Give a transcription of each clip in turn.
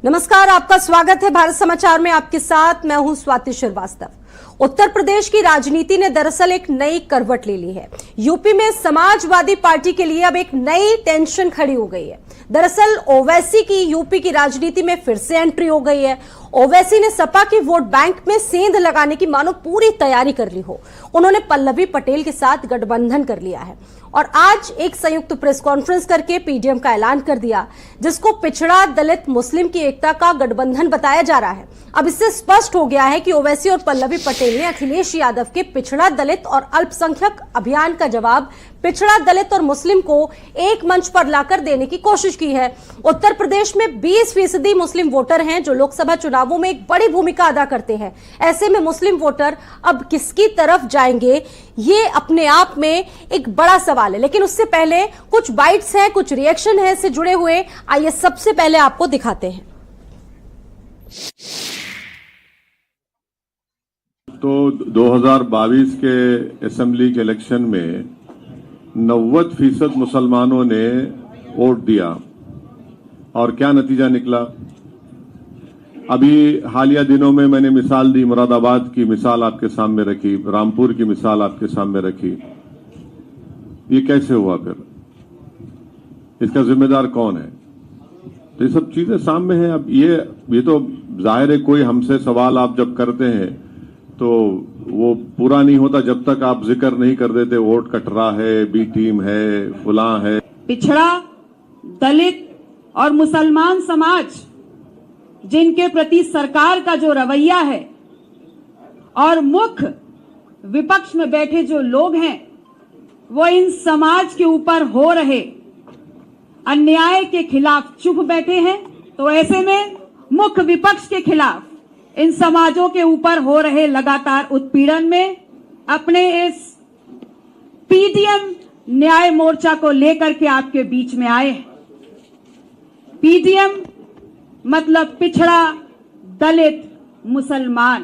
नमस्कार, आपका स्वागत है भारत समाचार में। आपके साथ मैं हूं स्वाति श्रीवास्तव। उत्तर प्रदेश की राजनीति ने दरअसल एक नई करवट ले ली है। यूपी में समाजवादी पार्टी के लिए अब एक नई टेंशन खड़ी हो गई है। दरअसल ओवैसी की यूपी की राजनीति में फिर से एंट्री हो गई है। ओवैसी ने सपा की वोट बैंक में सेंध लगाने की मानो पूरी तैयारी कर ली हो। उन्होंने पल्लवी पटेल के साथ गठबंधन कर लिया है और आज एक संयुक्त प्रेस कॉन्फ्रेंस करके पीडीएम का ऐलान कर दिया, जिसको पिछड़ा दलित मुस्लिम की एकता का गठबंधन बताया जा रहा है। अब इससे स्पष्ट हो गया है कि ओवैसी और पल्लवी पटेल ने अखिलेश यादव के पिछड़ा दलित और अल्पसंख्यक अभियान का जवाब पिछड़ा दलित और मुस्लिम को एक मंच पर लाकर देने की कोशिश की है। उत्तर प्रदेश में 20% मुस्लिम वोटर हैं जो लोकसभा चुनावों में एक बड़ी भूमिका अदा करते हैं। ऐसे में मुस्लिम वोटर अब किसकी तरफ जाएंगे, ये अपने आप में एक बड़ा सवाल है। लेकिन उससे पहले कुछ बाइट्स हैं, कुछ रिएक्शन है इससे जुड़े हुए। आइए सबसे पहले आपको दिखाते हैं। तो 2022 के असेंबली के इलेक्शन में 90% मुसलमानों ने वोट दिया और क्या नतीजा निकला। अभी हालिया दिनों में मैंने मिसाल दी, मुरादाबाद की मिसाल आपके सामने रखी, रामपुर की मिसाल आपके सामने रखी। ये कैसे हुआ फिर? इसका जिम्मेदार कौन है? तो ये सब चीजें सामने हैं। अब ये तो जाहिर है, कोई हमसे सवाल आप जब करते हैं तो वो पूरा नहीं होता जब तक आप जिक्र नहीं कर देते वोट कटरा है, बी टीम है, फुला है। पिछड़ा दलित और मुसलमान समाज जिनके प्रति सरकार का जो रवैया है और मुख्य विपक्ष में बैठे जो लोग हैं वो इन समाज के ऊपर हो रहे अन्याय के खिलाफ चुप बैठे हैं। तो ऐसे में मुख्य विपक्ष के खिलाफ इन समाजों के ऊपर हो रहे लगातार उत्पीड़न में अपने इस पीडीएम न्याय मोर्चा को लेकर के आपके बीच में आए हैं। पीडीएम मतलब पिछड़ा दलित मुसलमान।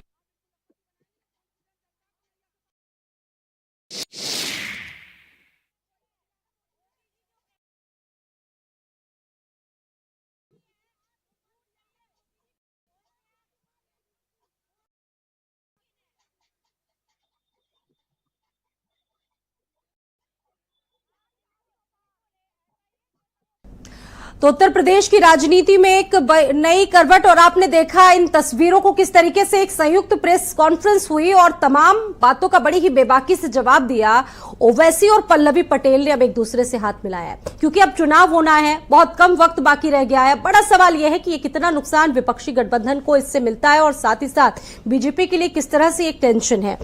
तो उत्तर प्रदेश की राजनीति में एक नई करवट, और आपने देखा इन तस्वीरों को किस तरीके से एक संयुक्त प्रेस कॉन्फ्रेंस हुई और तमाम बातों का बड़ी ही बेबाकी से जवाब दिया। ओवैसी और पल्लवी पटेल ने अब एक दूसरे से हाथ मिलाया है क्योंकि अब चुनाव होना है, बहुत कम वक्त बाकी रह गया है। बड़ा सवाल यह है कि ये कितना नुकसान विपक्षी गठबंधन को इससे मिलता है और साथ ही साथ बीजेपी के लिए किस तरह से एक टेंशन है।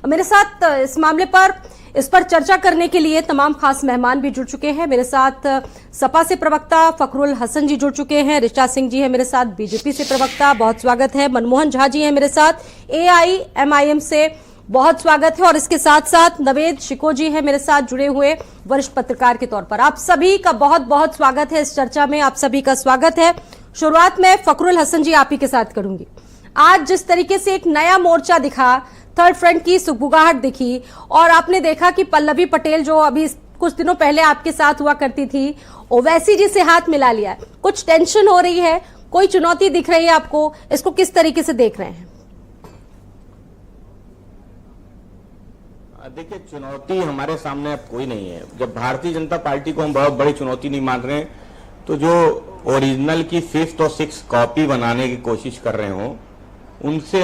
मेरे साथ इस मामले पर इस पर चर्चा करने के लिए तमाम खास मेहमान भी जुड़ चुके हैं। मेरे साथ सपा से प्रवक्ता फखरुल हसन जी जुड़ चुके हैं, ऋचा सिंह जी है मेरे साथ बीजेपी से प्रवक्ता, बहुत स्वागत है। मनमोहन झा जी हैं मेरे साथ AIMIM से, बहुत स्वागत है। और इसके साथ साथ नवेद शिको जी हैं मेरे साथ जुड़े हुए वरिष्ठ पत्रकार के तौर पर। आप सभी का बहुत बहुत स्वागत है इस चर्चा में, आप सभी का स्वागत है। शुरुआत में फखरुल हसन जी आप ही के साथ करूंगी। आज जिस तरीके से एक नया मोर्चा दिखा, थर्ड फ्रंट की सुगबुगाहट दिखी और आपने देखा कि पल्लवी पटेल जो अभी कुछ दिनों पहले आपके साथ हुआ करती थी, ओवैसी जी से हाथ मिला लिया, कुछ टेंशन हो रही है, कोई चुनौती दिख रही है आपको, इसको किस तरीके से देख रहे हैं? देखिए, चुनौती हमारे सामने अब कोई नहीं है। जब भारतीय जनता पार्टी को हम बहुत बड़ी चुनौती नहीं मान रहे हैं, तो जो ओरिजिनल की 5th और 6th कॉपी बनाने की कोशिश कर रहे हो उनसे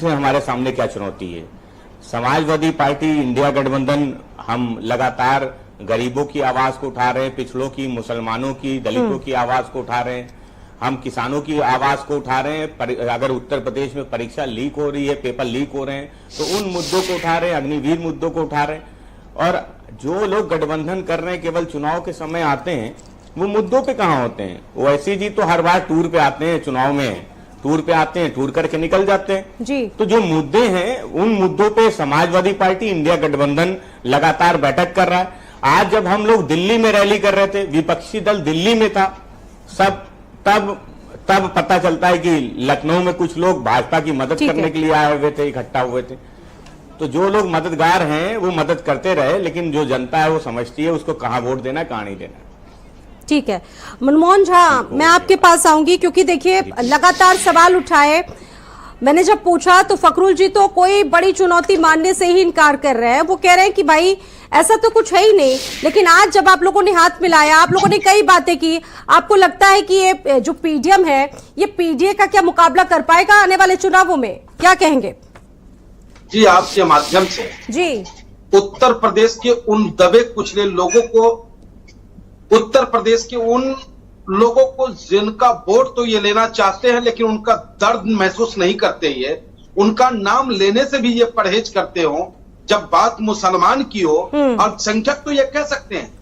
हमारे सामने क्या चुनौती है। समाजवादी पार्टी इंडिया गठबंधन, हम लगातार गरीबों की आवाज को उठा रहे हैं, पिछड़ों की, मुसलमानों की, दलितों की आवाज को उठा रहे हैं, हम किसानों की आवाज को उठा रहे हैं। अगर उत्तर प्रदेश में परीक्षा लीक हो रही है, पेपर लीक हो रहे हैं, तो उन मुद्दों को उठा रहे हैं, अग्निवीर मुद्दों को उठा रहे हैं। और जो लोग गठबंधन कर रहे हैं केवल चुनाव के समय आते हैं, वो मुद्दों पे कहाँ होते हैं। ओवैसी जी तो हर बार टूर पे आते हैं, चुनाव में टूर पे आते हैं, टूर करके निकल जाते हैं जी। तो जो मुद्दे हैं उन मुद्दों पे समाजवादी पार्टी इंडिया गठबंधन लगातार बैठक कर रहा है। आज जब हम लोग दिल्ली में रैली कर रहे थे, विपक्षी दल दिल्ली में था, सब तब पता चलता है कि लखनऊ में कुछ लोग भाजपा की मदद करने के लिए आए हुए थे, इकट्ठा हुए थे। तो जो लोग मददगार हैं वो मदद करते रहे, लेकिन जो जनता है वो समझती है उसको कहां वोट देना, कहां नहीं देना। ठीक है मनमोहन झा, मैं आपके पास आऊंगी क्योंकि देखिए लगातार सवाल उठाए। मैंने जब पूछा तो फखरुल जी तो कोई बड़ी चुनौती मानने से ही इनकार कर रहे हैं। वो कह रहे हैं कि भाई ऐसा तो कुछ है ही नहीं। लेकिन आज जब आप लोगों ने हाथ मिलाया, आप लोगों ने कई बातें की, आपको लगता है कि ये जो पीडीएम है ये पीडीए का क्या मुकाबला कर पाएगा आने वाले चुनावों में? क्या कहेंगे? जी, आपके माध्यम से जी, उत्तर प्रदेश के उन दबे कुचले लोगों को, उत्तर प्रदेश के उन लोगों को जिनका वोट तो ये लेना चाहते हैं लेकिन उनका दर्द महसूस नहीं करते, ये उनका नाम लेने से भी ये परहेज करते हो। जब बात मुसलमान की हो, अल्पसंख्यक तो ये कह सकते हैं,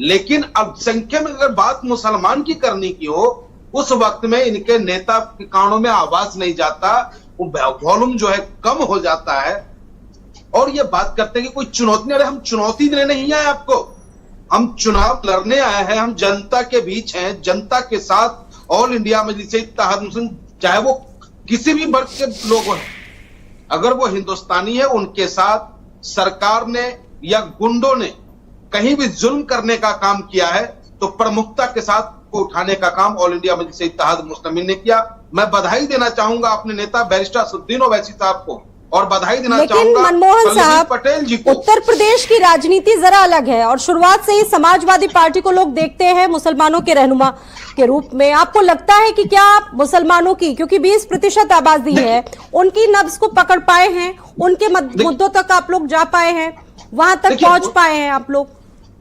लेकिन अल्पसंख्यक में अगर बात मुसलमान की करनी की हो, उस वक्त में इनके नेता के कानों में आवाज नहीं जाता, वॉल्यूम जो है कम हो जाता है और ये बात करते हैं कि कोई चुनौती नहीं। अरे हम चुनौती देने नहीं आए आपको, हम चुनाव लड़ने आए हैं, हम जनता के बीच हैं, जनता के साथ ऑल इंडिया मजलिस इत्तेहाद मुस्लिम, चाहे वो किसी भी वर्ग के लोग हैं, अगर वो हिंदुस्तानी है, उनके साथ सरकार ने या गुंडों ने कहीं भी जुल्म करने का काम किया है तो प्रमुखता के साथ को उठाने का काम ऑल इंडिया मजलिस इत्तेहाद मुस्लिमीन ने किया। मैं बधाई देना चाहूंगा अपने नेता बैरिस्टर असदुद्दीन ओवैसी साहब को और बधाई देना लेकिन चाहूंगा मनमोहन साहब, पटेल जी को। उत्तर प्रदेश की राजनीति जरा अलग है और शुरुआत से ही समाजवादी पार्टी को लोग देखते हैं मुसलमानों के रहनुमा के रूप में। आपको लगता है कि क्या मुसलमानों की, क्योंकि 20% आबादी है, उनकी नब्ज को पकड़ पाए हैं, उनके मुद्दों तक आप लोग जा पाए हैं, वहां तक पहुंच पाए हैं आप लोग?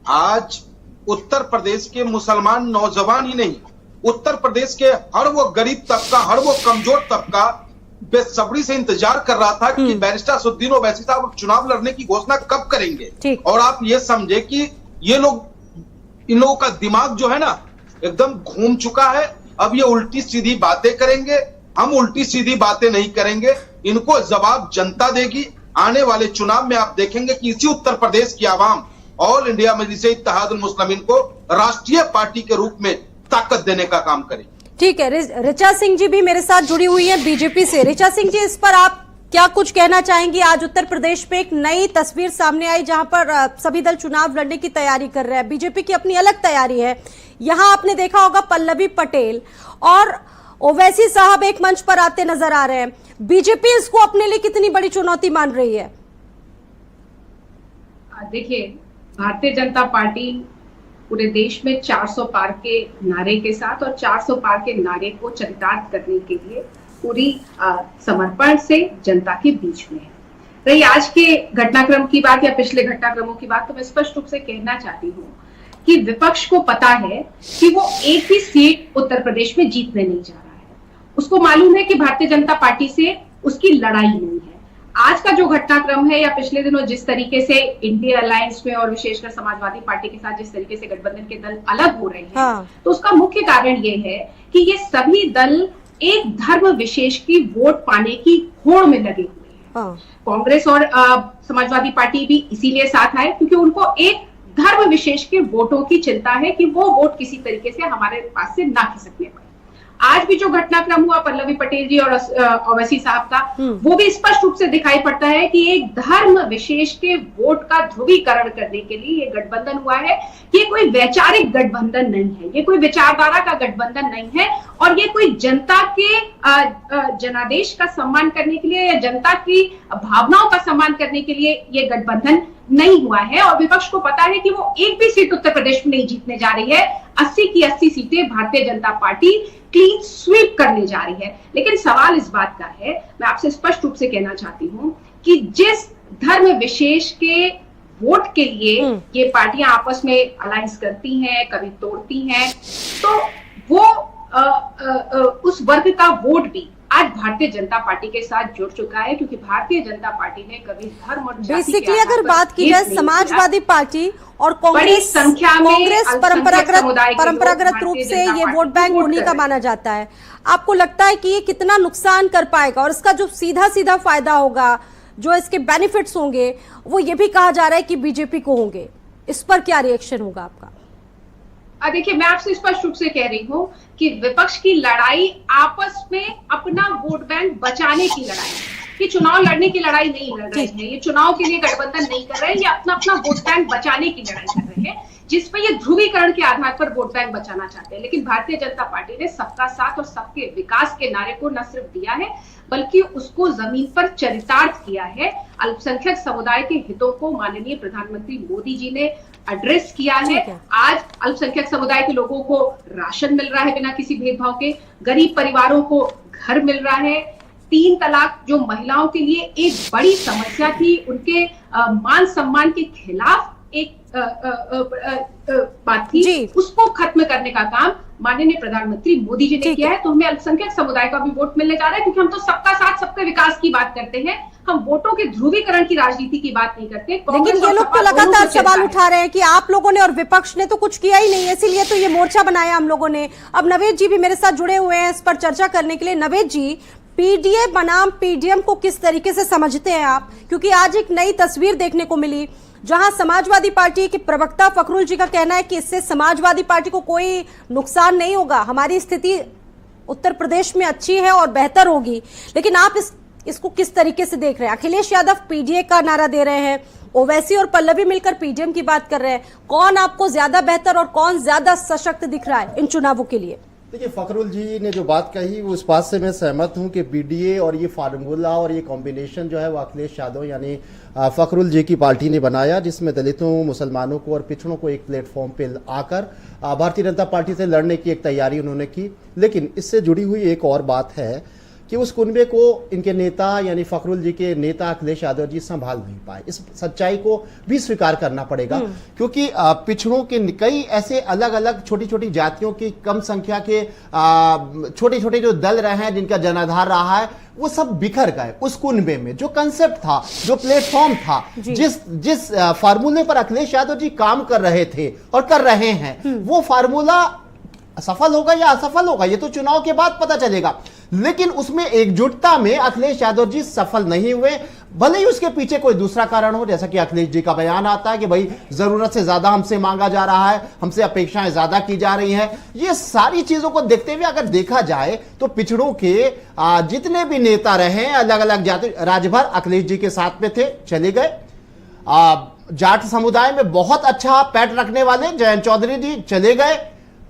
आज उत्तर प्रदेश के मुसलमान नौजवान ही नहीं, उत्तर प्रदेश के हर वो गरीब तबका, हर वो कमजोर तबका बेसब्री से इंतजार कर रहा था कि बैरिस्टर असदुद्दीन ओवैसी साहब चुनाव लड़ने की घोषणा कब करेंगे। और आप ये समझे कि ये लोग, इन लोगों का दिमाग जो है ना एकदम घूम चुका है। अब ये उल्टी सीधी बातें करेंगे, हम उल्टी सीधी बातें नहीं करेंगे, इनको जवाब जनता देगी। आने वाले चुनाव में आप देखेंगे कि इसी उत्तर प्रदेश की आवाम ऑल इंडिया मजलिस इत्तेहाद मुस्लिमीन को राष्ट्रीय पार्टी के रूप में ताकत देने का काम करेगी। ठीक है, ऋचा सिंह जी भी मेरे साथ जुड़ी हुई है बीजेपी से। ऋचा सिंह जी, इस पर आप क्या कुछ कहना चाहेंगी? आज उत्तर प्रदेश में एक नई तस्वीर सामने आई जहां पर सभी दल चुनाव लड़ने की तैयारी कर रहे हैं। बीजेपी की अपनी अलग तैयारी है। यहां आपने देखा होगा पल्लवी पटेल और ओवैसी साहब एक मंच पर आते नजर आ रहे हैं। बीजेपी इसको अपने लिए कितनी बड़ी चुनौती मान रही है? देखिए, भारतीय जनता पार्टी पूरे देश में 400 पार के नारे के साथ और 400 पार के नारे को चरितार्थ करने के लिए पूरी समर्पण से जनता के बीच में है। रही आज के घटनाक्रम की बात या पिछले घटनाक्रमों की बात, तो मैं स्पष्ट रूप से कहना चाहती हूँ कि विपक्ष को पता है कि वो एक भी सीट उत्तर प्रदेश में जीतने नहीं जा रहा है। उसको मालूम है कि भारतीय जनता पार्टी से उसकी लड़ाई नहीं है। आज का जो घटनाक्रम है या पिछले दिनों जिस तरीके से इंडिया अलायंस में और विशेषकर समाजवादी पार्टी के साथ जिस तरीके से गठबंधन के दल अलग हो रहे हैं, तो उसका मुख्य कारण ये है कि ये सभी दल एक धर्म विशेष की वोट पाने की होड़ में लगे हुए हैं। कांग्रेस और समाजवादी पार्टी भी इसीलिए साथ आए क्योंकि उनको एक धर्म विशेष के वोटों की चिंता है कि वो वोट किसी तरीके से हमारे पास से ना खिसकने पाए। आज भी जो घटनाक्रम हुआ पल्लवी पटेल जी और ओवैसी साहब का, वो भी स्पष्ट रूप से दिखाई पड़ता है कि एक धर्म विशेष के वोट का ध्रुवीकरण करने के लिए ये गठबंधन हुआ है। ये कोई वैचारिक गठबंधन नहीं है, ये कोई विचारधारा का गठबंधन नहीं है और ये कोई जनता के जनादेश का सम्मान करने के लिए या जनता की भावनाओं का सम्मान करने के लिए ये गठबंधन नहीं हुआ है। और विपक्ष को पता है कि वो एक भी सीट उत्तर प्रदेश में नहीं जीतने जा रही है। 80 की 80 सीटें Bharatiya Janata party clean sweep करने जा रही है। लेकिन सवाल इस बात का है, मैं आपसे स्पष्ट रूप से कहना चाहती हूं कि जिस धर्म विशेष के वोट के लिए ये पार्टियां आपस में अलायंस करती हैं, कभी तोड़ती हैं, तो वो उस वर्ग का वोट भी आज भारतीय जनता पार्टी के साथ जुड़ चुका है क्योंकि भारतीय जनता पार्टी ने कभी धर्म और बेसिकली अगर बात की जाए समाजवादी पार्टी और कांग्रेस परंपरागत रूप से ये वोट बैंक उन्हीं का माना जाता है। आपको लगता है कि ये कितना नुकसान कर पाएगा और इसका जो सीधा सीधा फायदा होगा, जो इसके बेनिफिट्स होंगे, वो ये भी कहा जा रहा है कि बीजेपी को होंगे। इस पर क्या रिएक्शन होगा आपका? देखिए, मैं आपसे स्पष्ट रूप से कह रही हूँ कि विपक्ष की लड़ाई आपस में अपना वोट बैंक बचाने की लड़ाई है। ये चुनाव लड़ने की लड़ाई नहीं लड़ रहे हैं, ये चुनाव के लिए गठबंधन नहीं कर रहे हैं, ये अपना अपना वोट बैंक बचाने की लड़ाई कर रहे हैं। जिस पे ये ध्रुवीकरण के आधार पर वोट बैंक बचाना चाहते हैं। लेकिन भारतीय जनता पार्टी ने सबका साथ और सबके विकास के नारे को न सिर्फ दिया है बल्कि उसको जमीन पर चरितार्थ किया है। अल्पसंख्यक समुदाय के हितों को माननीय प्रधानमंत्री मोदी जी ने एड्रेस किया है। आज अल्पसंख्यक समुदाय के लोगों को राशन मिल रहा है बिना किसी भेदभाव के, गरीब परिवारों को घर मिल रहा है। 3 तलाक जो महिलाओं के लिए एक बड़ी समस्या थी, उनके मान सम्मान के खिलाफ एक बात थी, उसको खत्म करने का काम माननीय प्रधानमंत्री मोदी जी ने किया है। तो हमें अल्पसंख्यक समुदाय का भी वोट मिलने जा रहा है, क्योंकि हम तो सबका साथ सबके विकास की बात करते हैं, हम वोटों के ध्रुवीकरण की राजनीति की बात नहीं करते। लेकिन ये लोग तो लगातार सवाल उठा रहे हैं कि आप लोगों ने और विपक्ष ने तो कुछ किया ही नहीं, इसीलिए तो ये मोर्चा बनाया हम लोगों ने। अब नवेद जी भी मेरे साथ जुड़े हुए हैं इस पर चर्चा करने के लिए। नवेद जी, पीडीए बनाम पीडीएम को किस तरीके से समझते हैं आप? क्योंकि आज एक नई तस्वीर देखने को मिली जहां समाजवादी पार्टी के प्रवक्ता फखरुल जी का कहना है कि इससे समाजवादी पार्टी को कोई नुकसान नहीं होगा, हमारी स्थिति उत्तर प्रदेश में अच्छी है और बेहतर होगी। लेकिन आप इसको किस तरीके से देख रहे हैं? अखिलेश यादव पीडीए का नारा दे रहे हैं, ओवैसी और पल्लवी मिलकर पीडीएम की बात कर रहे हैं। कौन आपको ज्यादा बेहतर और कौन ज्यादा सशक्त दिख रहा है इन चुनावों के लिए? देखिए, फखरुल जी ने जो बात कही वो उस बात से मैं सहमत हूं कि पीडीए और ये फार्मूला और ये कॉम्बिनेशन जो है वो अखिलेश यादव यानी फखरुल जी की पार्टी ने बनाया, जिसमें दलितों, मुसलमानों को और पिछड़ों को एक प्लेटफॉर्म पे आकर भारतीय जनता पार्टी से लड़ने की एक तैयारी उन्होंने की। लेकिन इससे जुड़ी हुई एक और बात है कि उस कुनबे को इनके नेता यानी फखरुल जी के नेता अखिलेश यादव जी संभाल नहीं पाए। इस सच्चाई को भी स्वीकार करना पड़ेगा, क्योंकि पिछड़ों के कई ऐसे अलग अलग छोटी छोटी जातियों की कम संख्या के छोटे छोटे जो दल रहे हैं जिनका जनाधार रहा है, वो सब बिखर गए उस कुनबे में। जो कंसेप्ट था, जो प्लेटफॉर्म था, जिस फार्मूले पर अखिलेश यादव जी काम कर रहे थे और कर रहे हैं, वो फार्मूला सफल होगा या असफल होगा ये तो चुनाव के बाद पता चलेगा। लेकिन उसमें एकजुटता में अखिलेश यादव जी सफल नहीं हुए, भले ही उसके पीछे कोई दूसरा कारण हो, जैसा कि अखिलेश जी का बयान आता है कि भाई जरूरत से ज्यादा हमसे मांगा जा रहा है, हमसे अपेक्षाएं ज्यादा की जा रही हैं। ये सारी चीजों को देखते हुए अगर देखा जाए तो पिछड़ों के जितने भी नेता रहे अलग अलग जाति, राजभर अखिलेश जी के साथ में थे, चले गए। जाट समुदाय में बहुत अच्छा पैठ रखने वाले जयंत चौधरी जी चले गए,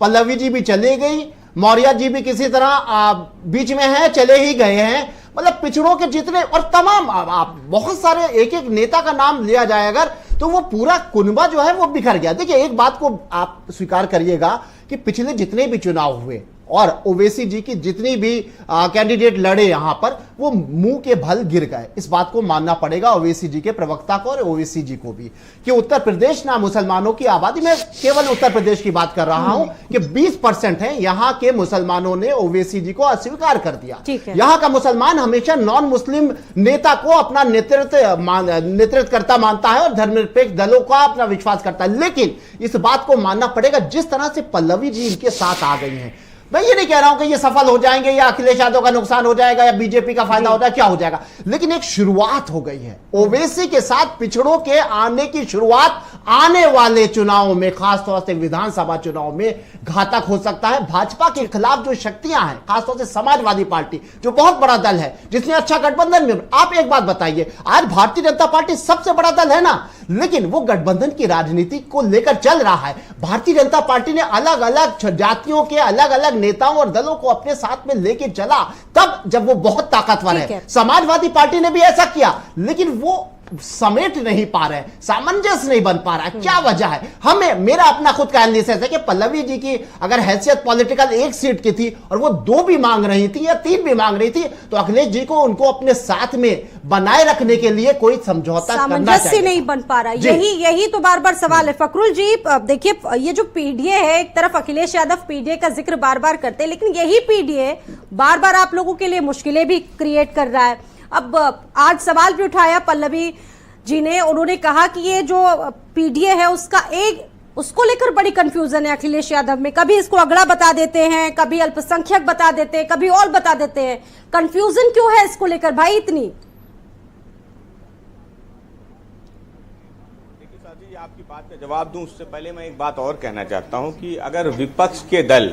पल्लवी जी भी चले गई, मौर्य जी भी किसी तरह बीच में है, चले ही गए हैं। मतलब पिछड़ों के जितने और तमाम आप बहुत सारे एक एक नेता का नाम लिया जाए अगर, तो वो पूरा कुनबा जो है वो बिखर गया। देखिए, एक बात को आप स्वीकार करिएगा कि पिछले जितने भी चुनाव हुए और ओवैसी जी की जितनी भी कैंडिडेट लड़े यहां पर, वो मुंह के भल गिर गए। इस बात को मानना पड़ेगा ओवैसी जी के प्रवक्ता को और ओवैसी जी को भी, कि उत्तर प्रदेश ना मुसलमानों की आबादी, मैं केवल उत्तर प्रदेश की बात कर रहा हूं, कि 20% है यहां के मुसलमानों ने ओवैसी जी को अस्वीकार कर दिया। यहां का मुसलमान हमेशा नॉन मुस्लिम नेता को अपना नेतृत्वकर्ता मानता है और धर्मनिरपेक्ष दलों का अपना विश्वास करता है। लेकिन इस बात को मानना पड़ेगा, जिस तरह से पल्लवी जी इनके साथ आ गई हैं, मैं ये नहीं कह रहा हूं कि ये सफल हो जाएंगे या अखिलेश यादव का नुकसान हो जाएगा या बीजेपी का फायदा हो जाएगा, क्या हो जाएगा, लेकिन एक शुरुआत हो गई है। ओवैसी के साथ पिछड़ों के आने की शुरुआत आने वाले चुनावों में, खासतौर से विधानसभा चुनाव में घातक हो सकता है। भाजपा के खिलाफ जो शक्तियां हैं, खासतौर से समाजवादी पार्टी जो बहुत बड़ा दल है, जिसने अच्छा गठबंधन में, आप एक बात बताइए, आज भारतीय जनता पार्टी सबसे बड़ा दल है ना, लेकिन वो गठबंधन की राजनीति को लेकर चल रहा है। भारतीय जनता पार्टी ने अलग अलग जातियों के अलग अलग नेताओं और दलों को अपने साथ में लेके चला, तब जब वो बहुत ताकतवर है। समाजवादी पार्टी ने भी ऐसा किया, लेकिन वो समेट नहीं पा रहे, सामंजस्य नहीं बन पा रहा है। क्या वजह है? हमें, मेरा अपना खुद का एनालिसिस है कि पल्लवी जी की अगर हैसियत पॉलिटिकल 1 सीट की थी और वो 2 भी मांग रही थी या 3 भी मांग रही थी, तो अखिलेश जी को उनको अपने साथ में बनाए रखने के लिए कोई समझौता करना चाहिए। नहीं बन पा रहा, यही तो बार बार सवाल है। फखरुल जी, देखिए, ये जो पीडीए है, एक तरफ अखिलेश यादव पीडीए का जिक्र बार बार करते हैं, लेकिन यही पीडीए बार बार आप लोगों के लिए मुश्किलें भी क्रिएट कर रहा है। अब आज सवाल भी उठाया पल्लवी जी ने, उन्होंने कहा कि ये जो पीडीए है उसको लेकर बड़ी कंफ्यूजन है अखिलेश यादव में। कभी इसको अगड़ा बता देते हैं, कभी अल्पसंख्यक बता देते हैं, कभी और बता देते हैं। कंफ्यूजन क्यों है इसको लेकर भाई इतनी? देखिए साथी जी, आपकी बात का जवाब दूं उससे पहले मैं एक बात और कहना चाहता हूं कि अगर विपक्ष के दल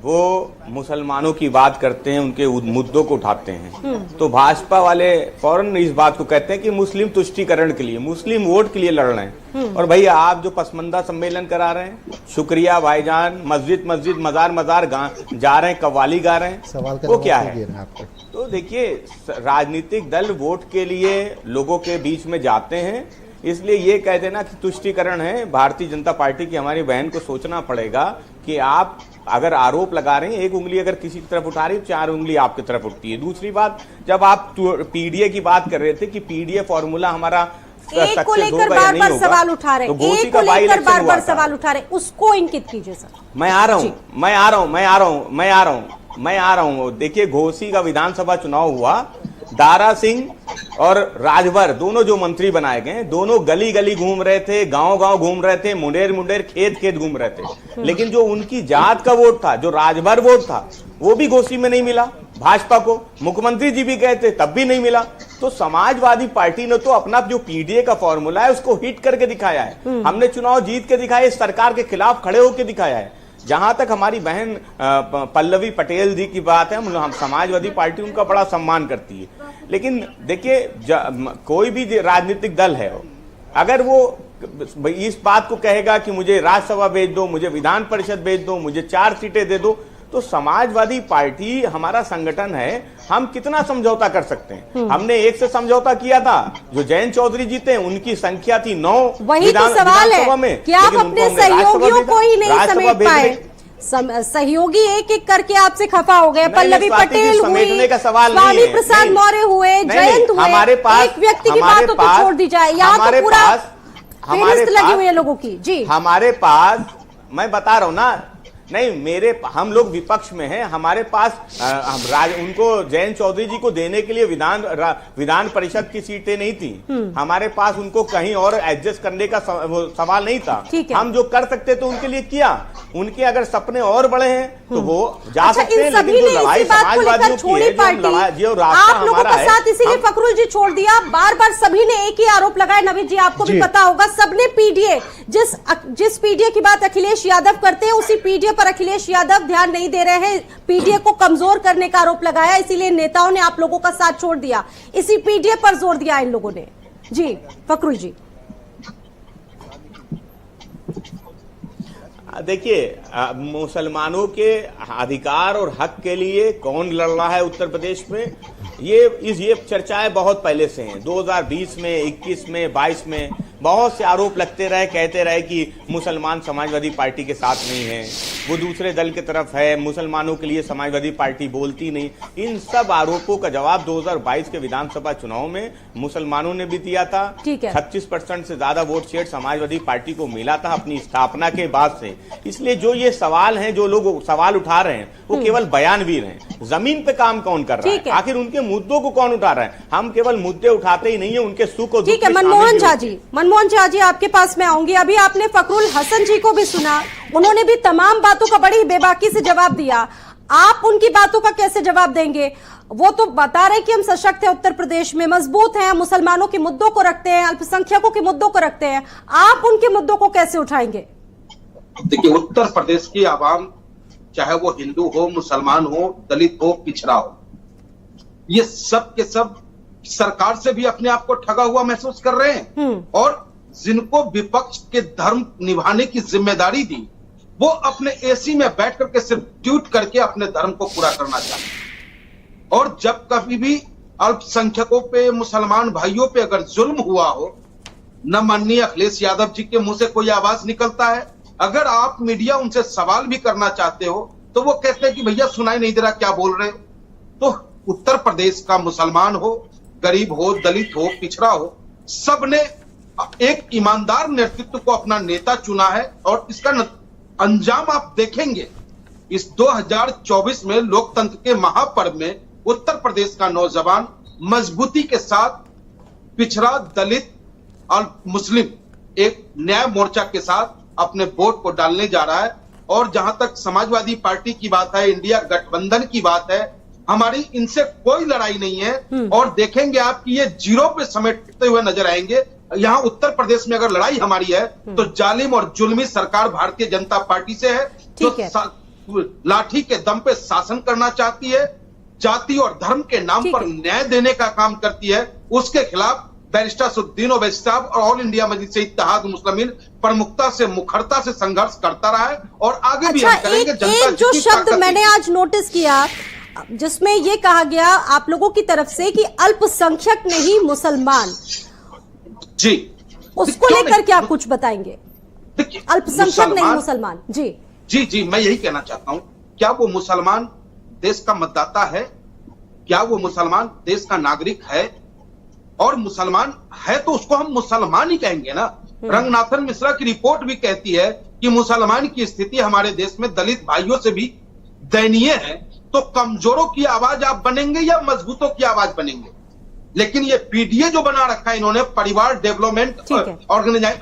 वो मुसलमानों की बात करते हैं, उनके मुद्दों को उठाते हैं, तो भाजपा वाले फौरन इस बात को कहते हैं कि मुस्लिम तुष्टीकरण के लिए, मुस्लिम वोट के लिए लड़ रहे हैं। और भैया आप जो पसमंदा सम्मेलन करा रहे हैं, शुक्रिया भाईजान, मस्जिद मस्जिद मजार मजार जा रहे हैं, कव्वाली गा रहे हैं, वो क्या है? तो देखिए, राजनीतिक दल वोट के लिए लोगों के बीच में जाते हैं, इसलिए ये कह देना कि तुष्टीकरण है, भारतीय जनता पार्टी की हमारी बहन को सोचना पड़ेगा कि आप अगर आरोप लगा रहे हैं, एक उंगली अगर किसी की तरफ उठा रही है, 4 उंगली आपकी तरफ उठती है। दूसरी बात, जब आप पीडीए की बात कर रहे थे कि पीडीए फॉर्मूला हमारा एक को लेकर बार बार सवाल उठा रहे, एक को लेकर बार बार सवाल उठा रहे, उसको इंगित कीजिए सर। मैं आ रहा हूं। देखिए, घोसी का विधानसभा चुनाव हुआ, दारा सिंह और राजभर दोनों जो मंत्री बनाए गए, दोनों गली गली घूम रहे थे, गांव गांव घूम रहे थे, मुंडेर मुंडेर खेत खेत घूम रहे थे, लेकिन जो उनकी जात का वोट था, जो राजभर वोट था, वो भी घोसी में नहीं मिला भाजपा को। मुख्यमंत्री जी भी गए थे, तब भी नहीं मिला। तो समाजवादी पार्टी ने तो अपना जो पीडीए का फॉर्मूला है उसको हिट करके दिखाया है। हमने चुनाव जीत के दिखाया, सरकार के खिलाफ खड़े होकर दिखाया है। जहां तक हमारी बहन पल्लवी पटेल जी की बात है, हम समाजवादी पार्टी उनका बड़ा सम्मान करती है, लेकिन देखिए, कोई भी राजनीतिक दल है, अगर वो इस बात को कहेगा कि मुझे राज्यसभा भेज दो, मुझे विधान परिषद भेज दो, मुझे 4 सीटें दे दो, तो समाजवादी पार्टी हमारा संगठन है, हम कितना समझौता कर सकते हैं? हमने एक से समझौता किया था, जो जयंत चौधरी जी थे, उनकी संख्या थी 9। वही तो सवाल है कि आप अपने सहयोगियों को ही नहीं समेट पाए। सहयोगी एक एक करके आपसे खफा हो गए। पल्लवी पटेल हुई, स्वामी प्रसाद मौर्य हुए, जयंत हुए, एक व्यक्ति की बातों को छोड़ दी जाए, यहाँ तो पूरा फेरिस्त लगी हुई है लोगों की। जी, हमारे पास, मैं बता रहा हूँ ना, नहीं, हम लोग विपक्ष में हैं, हमारे पास उनको जयंत चौधरी जी को देने के लिए विधान परिषद की सीटें नहीं थी, हमारे पास उनको कहीं और एडजस्ट करने का सवाल नहीं था। हम जो कर सकते थे उनके लिए किया, उनके अगर सपने और बड़े हैं तो वो जा सकते हैं, लेकिन जो लड़ाई समाजवादियों की है, जो रास्ता हमारा है, साथ इसीलिए फखरुल जी छोड़ दिया। बार बार सभी ने एक ही आरोप लगाया, नवीद जी आपको भी पता होगा, सबने पीडीए, जिस पीडीए की बात अखिलेश यादव करते हैं, उसी पीडीए पर अखिलेश यादव ध्यान नहीं दे रहे हैं, पीडीए को कमजोर करने का आरोप लगाया, इसीलिए नेताओं ने आप लोगों का साथ छोड़ दिया, इसी पीडीए पर जोर दिया इन लोगों ने। जी फखरुल जी, देखिए, मुसलमानों के अधिकार और हक के लिए कौन लड़ रहा है उत्तर प्रदेश में, ये चर्चाएं बहुत पहले से हैं। 2020 में, 21 में, 22 में बहुत से आरोप लगते रहे, कहते रहे कि मुसलमान समाजवादी पार्टी के साथ नहीं है, वो दूसरे दल की तरफ है, मुसलमानों के लिए समाजवादी पार्टी बोलती नहीं। इन सब आरोपों का जवाब 2022 के विधानसभा चुनाव में मुसलमानों ने भी दिया था। 36% से ज्यादा वोट शेयर समाजवादी पार्टी को मिला था अपनी स्थापना के बाद से। इसलिए जो ये सवाल हैं, जो लोग सवाल उठा रहे हैं, वो केवल बयानवीर हैं। जमीन पे काम कौन कर रहा है? आखिर उनके मुद्दों को कौन उठा रहा है? हम केवल मुद्दे उठाते ही नहीं है, उनके सुख और ठीक है। मनमोहन झा जी आपके पास मैं आऊंगी। अभी आपने फखरुल हसन जी को भी सुना, उन्होंने भी तमाम बातों का बड़ी बेबाकी से जवाब दिया। आप उनकी बातों का कैसे जवाब देंगे? वो तो बता रहे कि हम सशक्त हैं, उत्तर प्रदेश में मजबूत हैं, मुसलमानों के मुद्दों को रखते हैं, अल्पसंख्यकों के मुद्दों को रखते हैं। आप उनके मुद्दों को कैसे उठाएंगे? देखिए, उत्तर प्रदेश की आवाम, चाहे वो हिंदू हो, मुसलमान हो, दलित हो, पिछड़ा हो, ये सब के सब सरकार से भी अपने आप को ठगा हुआ महसूस कर रहे हैं। और जिनको विपक्ष के धर्म निभाने की जिम्मेदारी दी, वो अपने एसी में बैठ करके सिर्फ ट्वीट करके अपने धर्म को पूरा करना चाहते हैं। और जब कभी भी अल्पसंख्यकों पे, मुसलमान भाइयों पे अगर जुल्म हुआ हो, न माननीय अखिलेश यादव जी के मुंह से कोई आवाज निकलता है। अगर आप मीडिया उनसे सवाल भी करना चाहते हो तो वो कहते हैं कि भैया सुनाई नहीं दे रहा, क्या बोल रहे हो। तो उत्तर प्रदेश का मुसलमान हो, गरीब हो, दलित हो, पिछड़ा हो, सबने एक ईमानदार नेतृत्व को अपना नेता चुना है। और इसका अंजाम आप देखेंगे इस 2024 में लोकतंत्र के महापर्व में उत्तर प्रदेश का नौजवान मजबूती के साथ पिछड़ा, दलित और मुस्लिम एक न्याय मोर्चा के साथ अपने वोट को डालने जा रहा है। और जहां तक समाजवादी पार्टी की बात है, इंडिया गठबंधन की बात है, हमारी इनसे कोई लड़ाई नहीं है। और देखेंगे आप कि ये जीरो पे समेटते हुए नजर आएंगे। यहाँ उत्तर प्रदेश में अगर लड़ाई हमारी है तो जालिम और जुल्मी सरकार भारतीय जनता पार्टी से है, जो लाठी के दम पे शासन करना चाहती है, जाति और धर्म के नाम ठीक पर है। न्याय देने का काम करती है, उसके खिलाफ बैरिस्टर असदुद्दीन ओवैसी साहब और ऑल इंडिया मजलिस इत्तेहाद मुस्लिमीन प्रमुखता से मुखरता से संघर्ष करता रहा है और आगे भी अच्छा, हम करेंगे। एक जो जितनी शब्द ताकत मैंने देगी। आज नोटिस किया जिसमें ये कहा गया आप लोगों की तरफ से कि अल्पसंख्यक नहीं मुसलमान, जी, उसको क्यों लेकर नहीं? क्या कुछ बताएंगे? देखिए, अल्पसंख्यक नहीं मुसलमान। जी जी जी, मैं यही कहना चाहता हूं, क्या वो मुसलमान देश का मतदाता है? क्या वो मुसलमान देश का नागरिक है? और मुसलमान है तो उसको हम मुसलमान ही कहेंगे ना। रंगनाथन मिश्रा की रिपोर्ट भी कहती है कि मुसलमान की स्थिति हमारे देश में दलित भाइयों से भी दयनीय है। तो कमजोरों की आवाज आप बनेंगे या मजबूतों की आवाज बनेंगे? लेकिन ये पीडीए जो बना रखा है इन्होंने, परिवार डेवलपमेंट ठीक है।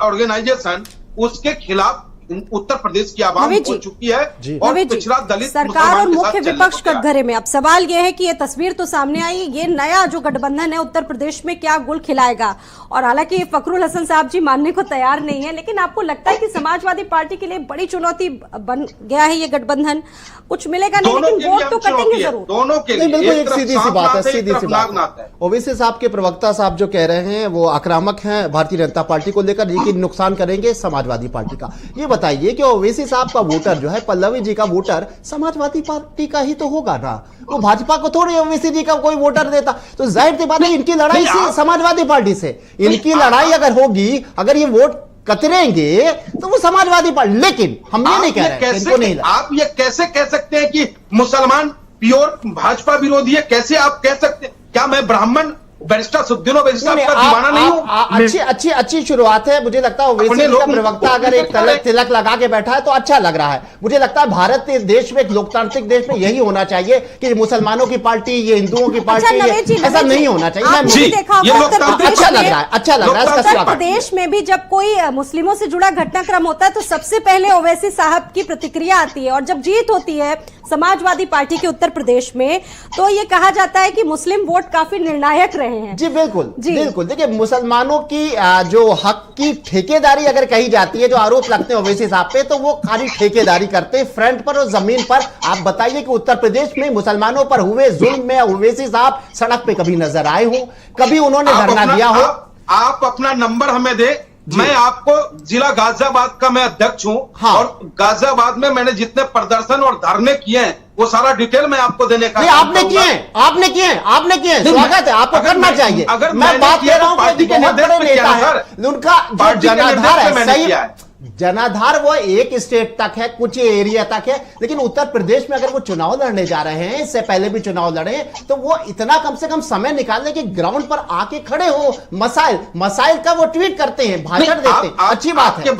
ऑर्गेनाइजेशन, उसके खिलाफ उत्तर प्रदेश की आवाम नवीद हो जी। चुकी है और नवीद जी, पिछड़ा दलित सरकार मुसलमान और के साथ मुख्य चलने विपक्ष को तैयार। कटघरे में अब सवाल यह है कि ये तस्वीर तो सामने आई, ये नया जो गठबंधन है उत्तर प्रदेश में क्या गुल खिलाएगा? और हालांकि फखरुल हसन साहब जी मानने को तैयार नहीं है, लेकिन आपको लगता है कि समाजवादी पार्टी के लिए बड़ी चुनौती बन गया है ये गठबंधन? कुछ मिलेगा नहीं, दोनों लेकिन के वोट लिए तो हम चुनौती कटेंगे है, जरूर। दोनों के नहीं, लिए। बिल्कुल एक तरफ सीधी सी सांप बात है, नाथ एक सीधी तरफ सी नाग बात नाथ है। है। ओवैसी साहब के प्रवक्ता साहब जो कह रहे हैं वो आक्रामक हैं भारतीय जनता पार्टी को लेकर, लेकिन नुकसान करेंगे समाजवादी पार्टी का। ये बताइए कि ओवैसी साहब का वोटर जो है, पल्लवी जी का वोटर समाजवादी पार्टी का ही तो होगा ना, वो भाजपा को थोड़ी ओवैसी जी का कोई वोटर देता। तो जाहिर सी बात है इनकी लड़ाई नहीं, समाजवादी पार्टी से, इनकी नहीं, लड़ाई अगर होगी, अगर ये वोट कतरेंगे तो वो समाजवादी पार्टी। लेकिन हम ये नहीं कह रहे हैं, इनको नहीं आप ये कैसे कह सकते हैं कि मुसलमान प्योर भाजपा विरोधी है? कैसे आप कह सकते हैं? क्या मैं ब्राह्मण बैरिस्टर असदुद्दीन ओवैसी साहब का दीवाना नहीं हूं? अच्छी शुरुआत है। मुझे लगता है ओवैसी अपने का लोग प्रवक्ता अगर एक तिलक लगा के बैठा है तो अच्छा लग रहा है। मुझे लगता है भारत के देश में, एक लोकतांत्रिक देश में यही होना चाहिए कि मुसलमानों की पार्टी, ये हिंदुओं की पार्टी, नवेद जी, ऐसा नहीं होना चाहिए। आपने जी, भी देखा होगा ये उत्तर लोकतांत्रिक प्रदेश अच्छा में- लग रहा है, अच्छा लग रहा है इसका उत्तर स्वागत। प्रदेश में भी जब कोई मुस्लिमों से जुड़ा घटनाक्रम होता है तो सबसे पहले ओवैसी साहब की प्रतिक्रिया आती है, और जब जीत होती है समाजवादी पार्टी के उत्तर प्रदेश में तो ये कहा जाता है कि मुस्लिम वोट काफी निर्णायक रहे हैं। जी बिल्कुल जी। बिल्कुल। देखिए, मुसलमानों की जो हक की ठेकेदारी अगर कही जाती है, जो आरोप लगते हैं ओवैसी साहब पे, तो वो खाली ठेकेदारी करते हैं फ्रंट पर और जमीन पर। आप बताइए कि उत्तर प्रदेश में मुसलमानों पर हुए जुल्म में ओवैसी साहब सड़क पे कभी नजर आए हो? कभी उन्होंने धरना दिया हो? आप अपना नंबर हमें दे, मैं आपको, जिला गाजियाबाद का मैं अध्यक्ष हूं। हाँ। और गाजियाबाद में मैंने जितने प्रदर्शन और धरने किए हैं वो सारा डिटेल मैं आपको देने का नहीं, काम आपने करूंगा। किए हैं, आपने किए हैं, आपने किए हैं, नहीं, स्वागत है, आपको अगर करना मैं- चाहिए। अगर मैं मैंने बात किया कर रहा तो हूं पार्टी कि के बहुत निर्देश बड़े पे किया नेता ना, है, सर। उनका जो पार्टी के जनाधार निर्देश पे है, मैंने सही किया है। जनाधार वो एक स्टेट तक है, कुछ एरिया तक है। लेकिन उत्तर प्रदेश में अगर वो चुनाव लड़ने जा रहे हैं, इससे पहले भी चुनाव लड़े, तो वो इतना कम से कम समय निकालने की ग्राउंड पर आके खड़े हो, मसाइल का वो ट्वीट करते हैं, भाषण देते हैं, अच्छी बात है।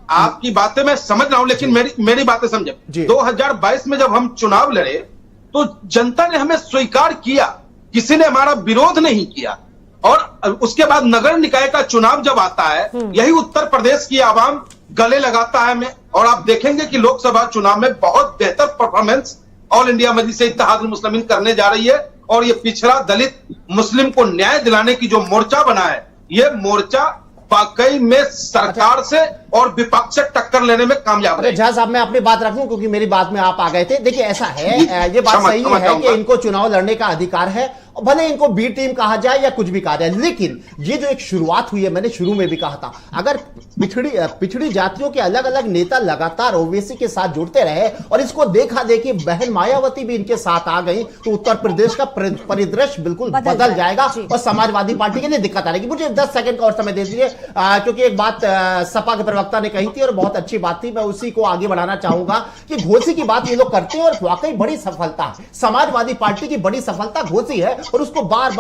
आपकी बातें मैं समझ रहा हूं, लेकिन मेरी बातें समझे। जी। 2022 में जब हम चुनाव लड़े तो जनता ने हमें स्वीकार किया, किसी ने हमारा विरोध नहीं किया। और उसके बाद नगर निकाय का चुनाव जब आता है, यही उत्तर प्रदेश की आवाम गले लगाता है हमें। और आप देखेंगे कि लोकसभा चुनाव में बहुत बेहतर परफॉर्मेंस ऑल इंडिया मजलिस इत्तेहाद मुस्लिमीन करने जा रही है। और ये पिछड़ा दलित मुस्लिम को न्याय दिलाने की जो मोर्चा बना है, ये मोर्चा वाकई में सरकार से और विपक्ष से टक्कर लेने में कामयाब अरे रहे। झा साहब, मैं अपनी बात रखूं क्योंकि मेरी बात में आप आ गए थे। देखिए, ऐसा है, ये बात सही है कि इनको चुनाव लड़ने का अधिकार है, और भले इनको बी टीम कहा जाए या कुछ भी कहा जाए। लेकिन ये जो एक शुरुआत हुई है, मैंने शुरू में भी कहा था, अगर पिछड़ी जातियों के अलग अलग नेता लगातार ओवैसी के साथ जुड़ते रहे और इसको देखा देखी बहन मायावती भी इनके साथ आ गई, तो उत्तर प्रदेश का परिदृश्य बिल्कुल बदल जाएगा और समाजवादी पार्टी के लिए दिक्कत आ रहेगी। मुझे 10 सेकंड का और समय दे दीजिए, क्योंकि एक बात सपा के प्रवक्ता ने कही थी और बहुत अच्छी बात थी, मैं उसी को आगे बढ़ाना चाहूंगा कि घोसी की बात ये लोग करते हैं और वाकई बड़ी सफलता है। समाजवादी पार्टी की बड़ी सफलता घोसी है और उसको बार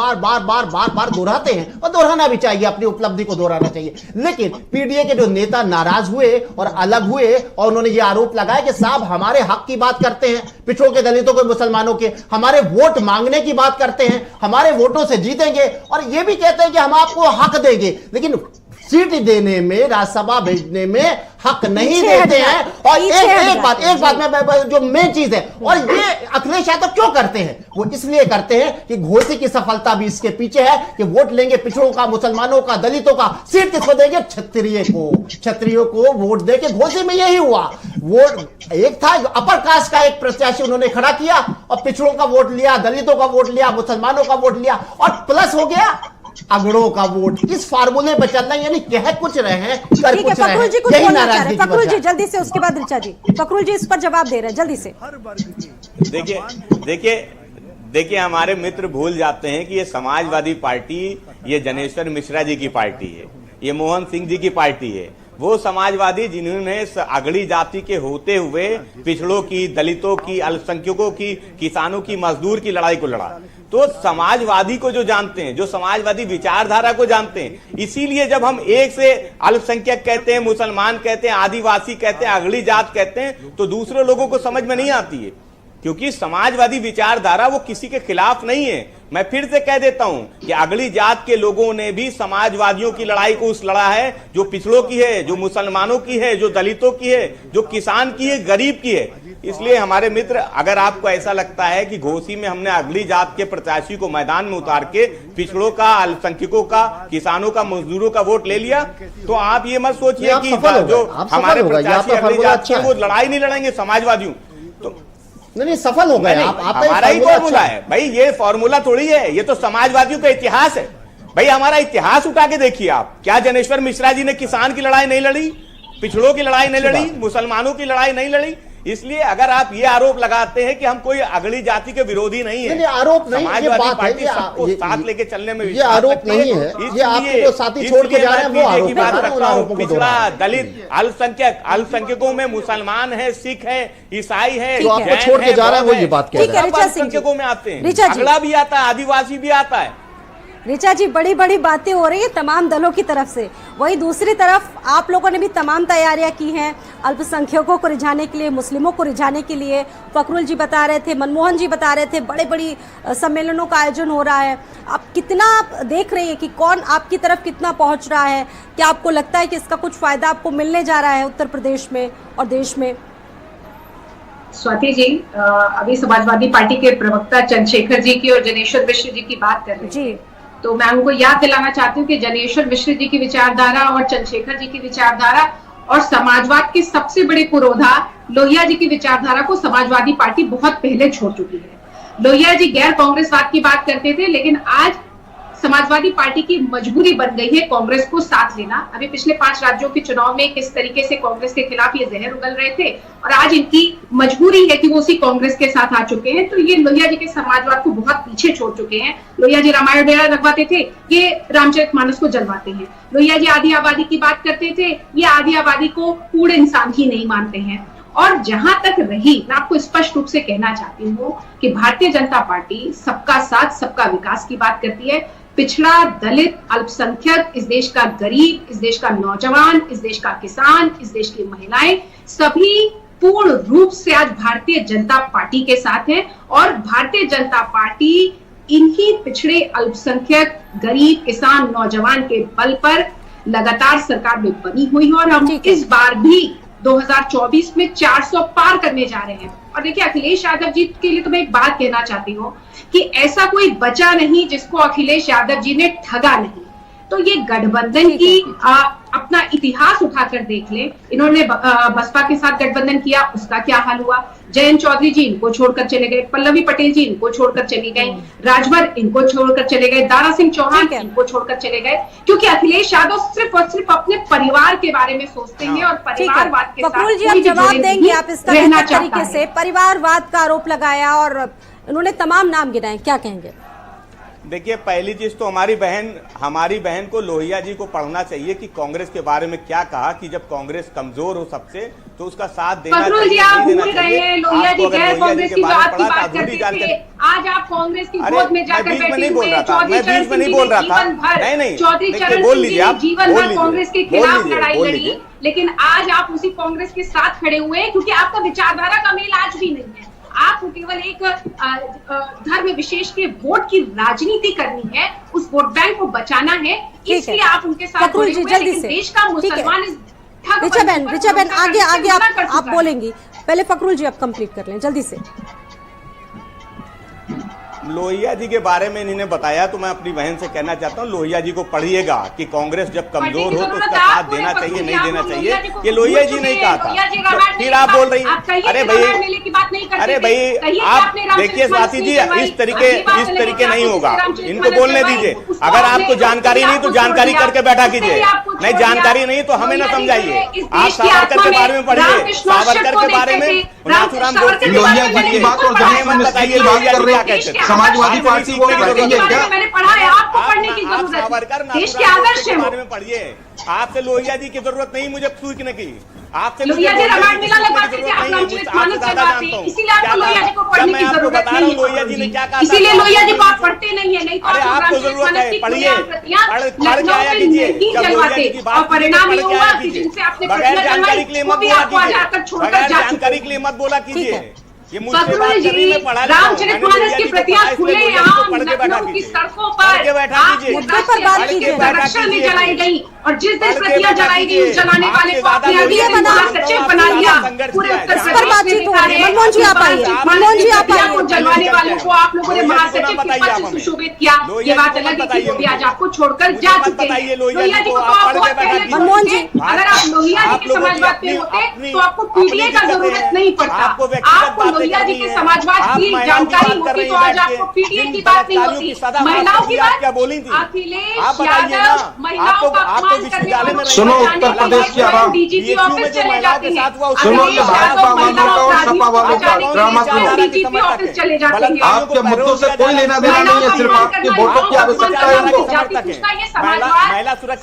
बार दोहराते हैं, और दोहराना भी चाहिए, अपनी उपलब्धि को दोहराना चाहिए। लेकिन पीडीए के जो नेता नाराज हुए और अलग हुए और उन्होंने ये आरोप लगाया कि साहब हमारे हक की बात करते हैं, पिछड़ों के, दलितों के, मुसलमानों के, हमारे वोट मांगने की बात करते हैं, हमारे वोटों से जीतेंगे और ये भी कहते हैं कि हम आपको हक देंगे। लेकिन सीट देने में, राज्यसभा भेजने में हक नहीं देते हैं। और एक बात मैं जो मेन चीज है, और ये अखिलेश यादव क्यों करते हैं? वो इसलिए करते हैं कि घोसी की सफलता भी इसके पीछे है कि वोट लेंगे पिछड़ों का, मुसलमानों का, दलितों का, सीट किसको देंगे? क्षत्रियों को वोट देके। घोसी में यही हुआ। वोट एक था अपर कास्ट का एक प्रत्याशी उन्होंने खड़ा किया और पिछड़ों का वोट लिया, दलितों का वोट लिया, मुसलमानों का वोट लिया, और प्लस हो गया अगड़ों का वोट। इस फार्मूले पर चलना, यानी कह कुछ रहे हैं, कर कुछ रहे हैं। यही नाराजगी। फकरुल जी जल्दी से, उसके बाद ऋचा जी। फकरुल जी इस पर जवाब दे रहे हैं जल्दी से। देखिए हमारे मित्र भूल जाते हैं कि ये समाजवादी पार्टी, ये जनेश्वर मिश्रा जी की पार्टी है, ये मोहन सिंह जी की पार्टी है। वो समाजवादी जिन्होंने अगड़ी जाति के होते हुए पिछड़ों की, दलितों की, अल्पसंख्यकों की, किसानों की, मजदूर की लड़ाई को लड़ा। तो समाजवादी को जो जानते हैं, जो समाजवादी विचारधारा को जानते हैं, इसीलिए जब हम एक से अल्पसंख्यक कहते हैं, मुसलमान कहते हैं, आदिवासी कहते हैं, अगड़ी जात कहते हैं, तो दूसरे लोगों को समझ में नहीं आती है, क्योंकि समाजवादी विचारधारा वो किसी के खिलाफ नहीं है। मैं फिर से कह देता हूं कि अगली जात के लोगों ने भी समाजवादियों की लड़ाई को उस लड़ा है जो पिछड़ों की है, जो मुसलमानों की है, जो दलितों की है, जो किसान की है, गरीब की है। इसलिए हमारे मित्र, अगर आपको ऐसा लगता है कि घोसी में हमने अगली जात के प्रत्याशी को मैदान में उतार के पिछड़ों का, अल्पसंख्यकों का, किसानों का, मजदूरों का वोट ले लिया, तो आप ये मत सोचिए कि जो हमारे प्रत्याशी अगली जात के वो लड़ाई नहीं लड़ेंगे समाजवादियों। तो नहीं, सफल हो गए आप। हमारा ही फॉर्मूला है भाई, ये फॉर्मूला थोड़ी है, ये तो समाजवादियों का इतिहास है भाई। हमारा इतिहास उठा के देखिए आप, क्या जनेश्वर मिश्रा जी ने किसान की लड़ाई नहीं लड़ी, पिछड़ों की लड़ाई नहीं लड़ी, मुसलमानों की लड़ाई नहीं लड़ी? इसलिए अगर आप ये आरोप लगाते हैं कि हम कोई अगली जाति के विरोधी नहीं है, आरोप नहीं, ये बात है, सबको साथ लेके चलने में ये आरोप नहीं है, ये आपको साथी छोड़ के जा रहे हैं, वो आरोप। पिछड़ा, दलित, अल्पसंख्यकों में मुसलमान है, सिख है, ईसाई है, तो आपको छोड़ के जा रहा है, वो ये बात कह रहे हैं। अल्पसंख्यकों में आते हैं, अगड़ा भी आता है, आदिवासी भी आता है। ऋचा जी, बड़ी बड़ी बातें हो रही है तमाम दलों की तरफ से, वही दूसरी तरफ आप लोगों ने भी तमाम तैयारियां की हैं अल्पसंख्यकों को रिझाने के लिए, मुस्लिमों को रिझाने के लिए। फकरुल जी बता रहे थे, मनमोहन जी बता रहे थे, बड़े बड़ी सम्मेलनों का आयोजन हो रहा है। आप कितना देख रहे हैं कि कौन आपकी तरफ कितना पहुंच रहा है? क्या आपको लगता है कि इसका कुछ फायदा आपको मिलने जा रहा है उत्तर प्रदेश में और देश में? स्वाति जी, अभी समाजवादी पार्टी के प्रवक्ता चंद्रशेखर जी की और जनेश्वर मिश्र जी की बात कर रहे थे, तो मैं उनको याद दिलाना चाहती हूँ कि जनेश्वर मिश्र जी की विचारधारा और चंद्रशेखर जी की विचारधारा और समाजवाद के सबसे बड़े पुरोधा लोहिया जी की विचारधारा को समाजवादी पार्टी बहुत पहले छोड़ चुकी है। लोहिया जी गैर कांग्रेसवाद की बात करते थे, लेकिन आज समाजवादी पार्टी की मजबूरी बन गई है कांग्रेस को साथ लेना। अभी पिछले 5 राज्यों के चुनाव में किस तरीके से कांग्रेस के खिलाफ ये जहर उगल रहे थे, और आज इनकी मजबूरी है कि वो उसी कांग्रेस के साथ आ चुके हैं। तो ये लोहिया जी के समाजवाद को बहुत पीछे छोड़ चुके हैं। लोहिया जी रामायण बेड़ा लगवाते थे, ये रामचरितमानस को जलवाते हैं। लोहिया जी आदि आबादी की बात करते थे, ये आदि आबादी को पूर्ण इंसान ही नहीं मानते हैं। और जहां तक रही, मैं आपको स्पष्ट रूप से कहना चाहती हूँ कि भारतीय जनता पार्टी सबका साथ सबका विकास की बात करती है। पिछड़ा, दलित, अल्पसंख्यक, इस देश का गरीब, इस देश का नौजवान, इस देश का किसान, इस देश की महिलाएं, सभी पूर्ण रूप से आज भारतीय जनता पार्टी के साथ है। और भारतीय जनता पार्टी इन्हीं पिछड़े, अल्पसंख्यक, गरीब, किसान, नौजवान के बल पर लगातार सरकार में बनी हुई है। और हम इस बार भी 2024 में 400 पार करने जा रहे हैं। और देखिए, अखिलेश यादव जी के लिए तो मैं एक बात कहना चाहती हूँ कि ऐसा कोई बचा नहीं जिसको अखिलेश यादव जी ने ठगा नहीं। तो ये गठबंधन की अपना इतिहास उठाकर देख ले, इन्होंने बसपा के साथ गठबंधन किया, उसका क्या हाल हुआ। जयंत चौधरी जी इनको छोड़कर चले गए, पल्लवी पटेल जी इनको छोड़कर चली गई, राजभर इनको छोड़कर चले गए, दारा सिंह चौहान इनको छोड़कर चले गए, क्योंकि अखिलेश यादव सिर्फ और सिर्फ अपने परिवार के बारे में सोचते हैं और परिवारवाद के साथ जी, आप जवाब देंगे आप इसका तरीके से? परिवारवाद का आरोप लगाया और उन्होंने तमाम नाम गिनाए, क्या कहेंगे? देखिए, पहली चीज तो हमारी बहन को लोहिया जी को पढ़ना चाहिए कि कांग्रेस के बारे में क्या कहा, कि जब कांग्रेस कमजोर हो सबसे तो उसका साथ देना चाहिए। आप भूल गए हैं, लोहिया जी गैर कांग्रेस की बात करते थे, आज आप कांग्रेस की गोद में जाकर बैठे हुए हैं। मैं बीच में नहीं बोल रहा था, नहीं, चौधरी चरण सिंह जी ने जीवन भर कांग्रेस के खिलाफ लड़ाई लड़ी, लेकिन आज आप उसी कांग्रेस के साथ खड़े हुए हैं, क्योंकि आपका विचारधारा का मेल आज भी नहीं है। आपको केवल एक धर्म विशेष के वोट की राजनीति करनी है, उस वोट बैंक को बचाना है, इसलिए आप उनके साथ फखरुल जी, जुड़े हुए हैं, जल्दी लेकिन से। देश का ठीक है। मुसलमान इस ठग ऋचा बहन आगे आगे हमला कर आप चुका है। बोलेंगी, पहले फखरुल जी आप कंप्लीट कर लें जल्दी से। लोहिया जी के बारे में इन्होंने बताया, तो मैं अपनी बहन से कहना चाहता हूं, लोहिया जी को पढ़िएगा कि कांग्रेस जब कमजोर हो तो उसका साथ देना चाहिए, नहीं देना चाहिए। ये लोहिया जी नहीं कहा था, फिर आप बोल रही हैं। अरे भाई आप देखिए स्वाति जी, इस तरीके नहीं होगा, इनको बोलने दीजिए। अगर आपको जानकारी नहीं तो जानकारी करके बैठा कीजिए, नहीं जानकारी नहीं तो हमें ना समझाइए। आप सावरकर के बारे में पढ़िए, सावरकर के बारे में, नाथूराम गोडसे के बारे में पढ़िए, हमें मत बताइए लोहिया जी क्या कहते थे। समाजवादी पार्टी को करेंगे क्या? मैंने पढ़ा है, आपको पढ़ने की जरूरत है, देश के आदर्श है वो। बारे में पढ़िए। आपसे लोहिया जी की जरूरत नहीं मुझे पूछने की, आपसे लोहिया जी रामायण मेला लगवाते थे, आप रामचरित मानस लगवाते हैं, इसीलिए आपको लोहिया जी को पढ़ने की जरूरत नहीं है। लोहिया जी ने क्या कहा, इसीलिए लोहिया जी को आप पढ़ते नहीं है, नहीं तो अरे आप आपको रामचरित जरूरत मानस है, की पढ़िए, प्रतियां पढ़ के आया लखनऊ कीजिए। में नहीं जब लोहिया जलवाते, जी की बात और परिणाम ये पढ़ के हुआ आया कि कीजिए। जिनसे आपने बगैर प्रतियां जानकारी के लिए जलवाई मत वो भी बोला आपको आज कीजिए, आकर छोड़कर बगैर जा चुके जानकारी के लिए मत बोला कीजिए। ये मुझसे बात फखरुल कर रही जी, है, मैं पढ़ा रामचरित मानस की प्रतियां खुलेआम लखनऊ की सड़कों पर मुद्दे पर बात कीजिए। संरक्षण में जलाई गई, और जिस दिन प्रतियां जलाई गई उस जलाने वाले को आपने वीडियो अभी बना- सचिव बना दिया। पूरे उत्तर इस पर बातचीत हो रही है। मनमोहन जी आप आइए, मनमोहन जी आप आइए। को जलवाने वालों को आप लोगों ने महासचिव के पद से सुशोभित किया, ये बात अलग है कि वो भी आज आपको छोड़कर जा चुके हैं। लोहिया जी को तो आप बहुत पहले छोड़ मनमोहन जी, चुके। अगर आप लोहिया जी के समाजवाद पे होते तो आपको पीडीए का जरूरत नहीं पड़ता। आपको लोहिया जी के समाजवाद की जानकारी होती तो आज आपको पीडीए की बात नहीं होती। महिलाओं की बात क्या बोली थी, अखिलेश आप बताइए यादव ना। महिलाओं का आपको अपमान करने विश्वविद्यालय में वालों सुनो, को उत्तर प्रदेश की आवाम डीजीपी ऑफिस चले जाते हैं। सुनो, अखिलेश भाजपा यादव वालों का और सपा वालों का ड्रामा सुनो। डीजीपी ऑफिस चले जाते हैं। आपके मुद्दों से कोई लेना देना नहीं है, सिर्फ आपके वोटों की आवश्यकता है उनको।